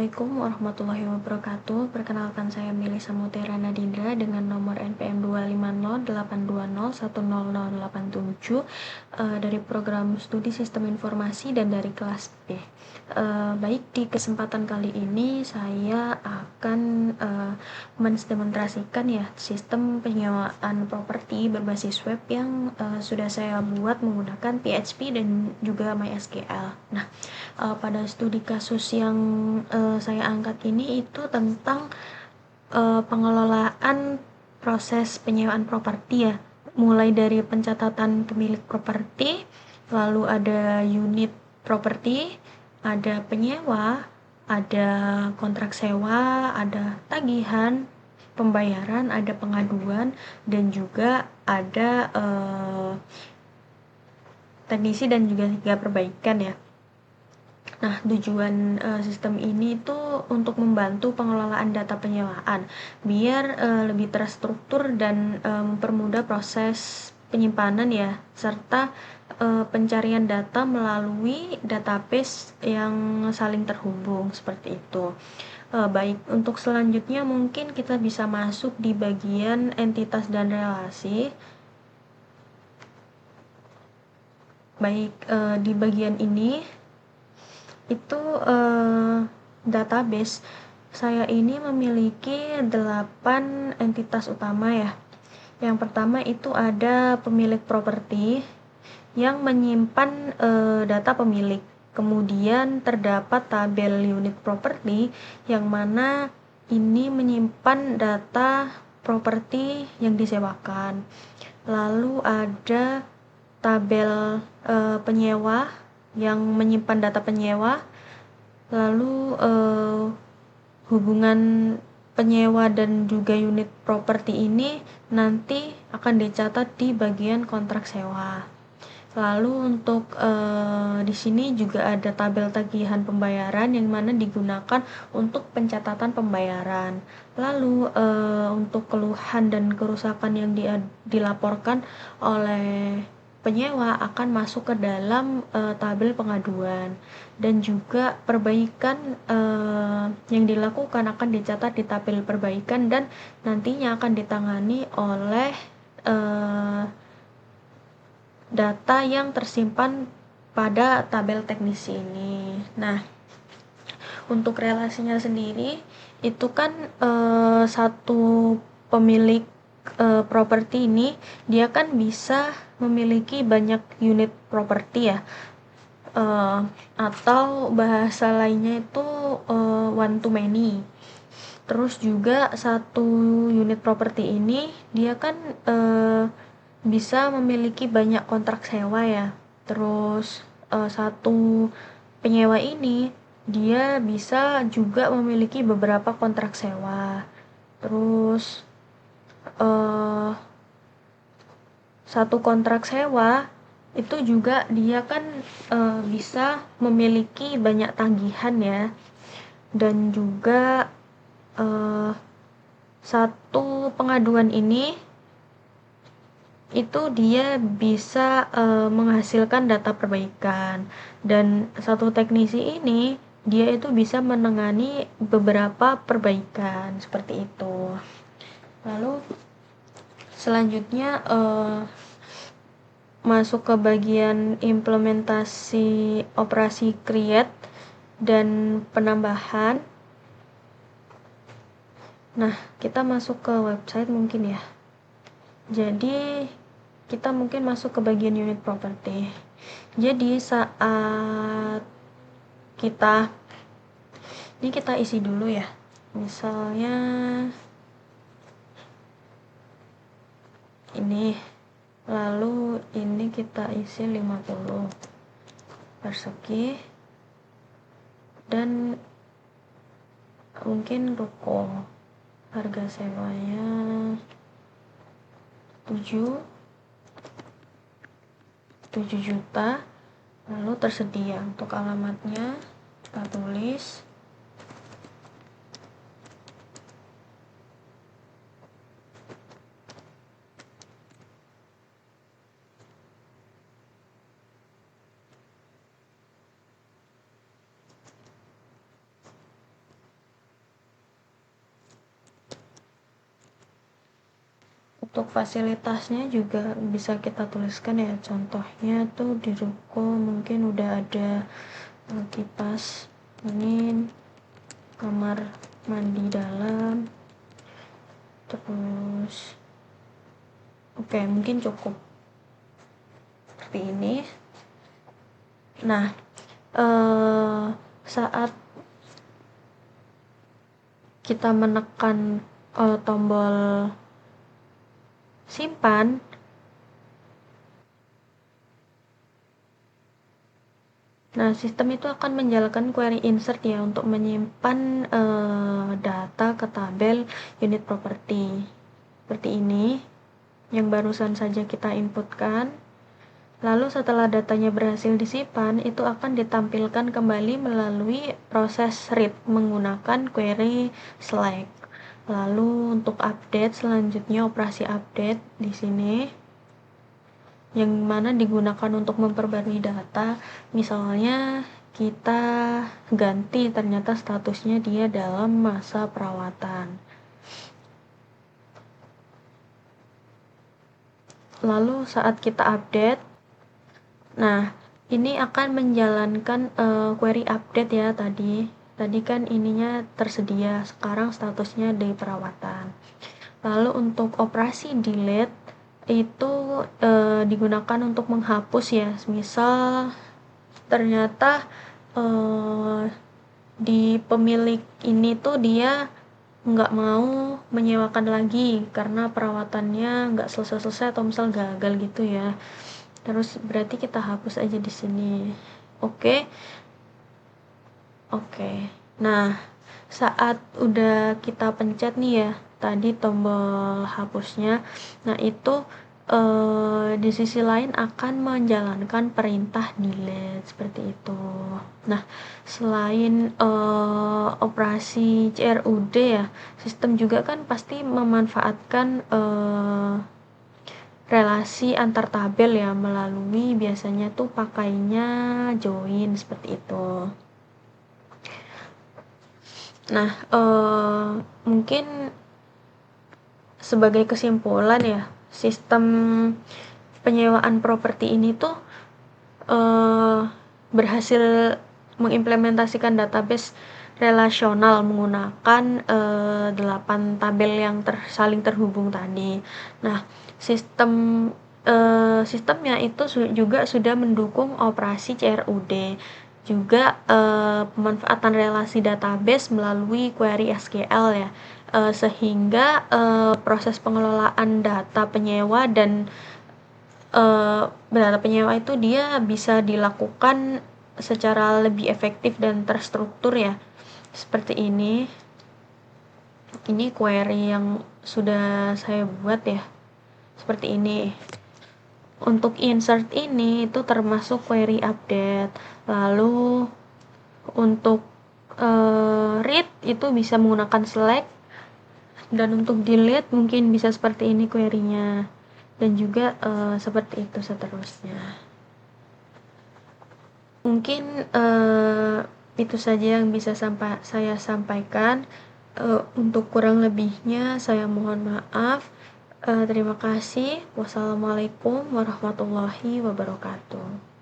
Assalamualaikum warahmatullahi wabarakatuh. Perkenalkan, saya Melisa Mutiara Nadindra dengan nomor NPM 25082010087 dari program studi Sistem Informasi dan dari kelas B. Baik, di kesempatan kali ini saya akan mendemonstrasikan ya sistem penyewaan properti berbasis web yang sudah saya buat menggunakan PHP dan juga MySQL. Nah, pada studi kasus yang saya angkat ini itu tentang pengelolaan proses penyewaan properti ya, mulai dari pencatatan pemilik properti, lalu ada unit properti, ada penyewa, ada kontrak sewa, ada tagihan, pembayaran, ada pengaduan, dan juga ada teknisi dan juga perbaikan ya. Nah, tujuan sistem ini itu untuk membantu pengelolaan data penyewaan biar lebih terstruktur dan mempermudah proses penyimpanan ya, serta pencarian data melalui database yang saling terhubung seperti itu. Baik, untuk selanjutnya mungkin kita bisa masuk di bagian entitas dan relasi. Baik, di bagian ini itu database saya ini memiliki 8 entitas utama ya. Yang pertama itu ada pemilik properti yang menyimpan data pemilik. Kemudian terdapat tabel unit properti yang mana ini menyimpan data properti yang disewakan. Lalu ada tabel penyewa yang menyimpan data penyewa, lalu hubungan penyewa dan juga unit properti ini nanti akan dicatat di bagian kontrak sewa. Lalu untuk di sini juga ada tabel tagihan pembayaran yang mana digunakan untuk pencatatan pembayaran. Lalu untuk keluhan dan kerusakan yang dilaporkan oleh penyewa akan masuk ke dalam tabel pengaduan, dan juga perbaikan yang dilakukan akan dicatat di tabel perbaikan dan nantinya akan ditangani oleh data yang tersimpan pada tabel teknisi ini. Nah, untuk relasinya sendiri itu kan satu pemilik properti ini dia kan bisa memiliki banyak unit properti ya, atau bahasa lainnya itu one to many. Terus juga satu unit properti ini dia kan bisa memiliki banyak kontrak sewa ya. Terus satu penyewa ini dia bisa juga memiliki beberapa kontrak sewa. Terus satu kontrak sewa itu juga dia kan bisa memiliki banyak tagihan ya, dan juga satu pengaduan ini itu dia bisa menghasilkan data perbaikan, dan satu teknisi ini dia itu bisa menangani beberapa perbaikan seperti itu. Lalu selanjutnya masuk ke bagian implementasi operasi create dan penambahan. Nah, kita masuk ke website mungkin ya. Jadi kita mungkin masuk ke bagian unit property. Jadi saat ini kita isi dulu ya. Misalnya ini, lalu ini kita isi 50 persegi, dan mungkin ruko harga sewanya 7 juta, lalu tersedia. Untuk alamatnya kita tulis. Untuk fasilitasnya juga bisa kita tuliskan ya, contohnya tuh di ruko mungkin udah ada kipas angin, kamar mandi dalam, terus oke, mungkin cukup seperti ini. Nah, saat kita menekan tombol simpan, nah sistem itu akan menjalankan query insert ya untuk menyimpan data ke tabel unit property seperti ini yang barusan saja kita inputkan. Lalu setelah datanya berhasil disimpan, itu akan ditampilkan kembali melalui proses read menggunakan query select. Lalu untuk update selanjutnya operasi update di sini yang mana digunakan untuk memperbarui data. Misalnya kita ganti ternyata statusnya dia dalam masa perawatan. Lalu saat kita update, nah ini akan menjalankan query update ya tadi. Tadi kan ininya tersedia, sekarang statusnya di perawatan. Lalu untuk operasi delete itu digunakan untuk menghapus ya. Misal ternyata di pemilik ini tuh dia nggak mau menyewakan lagi karena perawatannya nggak selesai-selesai atau misal gagal gitu ya. Terus berarti kita hapus aja di sini. Oke. Nah, saat udah kita pencet nih ya, tadi tombol hapusnya. Nah, itu di sisi lain akan menjalankan perintah delete seperti itu. Nah, selain operasi CRUD ya, sistem juga kan pasti memanfaatkan relasi antar tabel ya melalui biasanya tuh pakainya join seperti itu. Nah, mungkin sebagai kesimpulan ya, sistem penyewaan properti ini tuh berhasil mengimplementasikan database relasional menggunakan 8 tabel yang saling terhubung tadi. Nah, sistemnya itu juga sudah mendukung operasi CRUD, juga pemanfaatan relasi database melalui query SQL ya, sehingga proses pengelolaan data penyewa dan data penyewa itu dia bisa dilakukan secara lebih efektif dan terstruktur ya, seperti ini query yang sudah saya buat ya, seperti ini. Untuk insert ini itu termasuk query update. Lalu untuk read itu bisa menggunakan select, dan untuk delete mungkin bisa seperti ini query-nya, dan juga seperti itu seterusnya. Mungkin itu saja yang bisa saya sampaikan. Untuk kurang lebihnya saya mohon maaf. Terima kasih. Wassalamualaikum warahmatullahi wabarakatuh.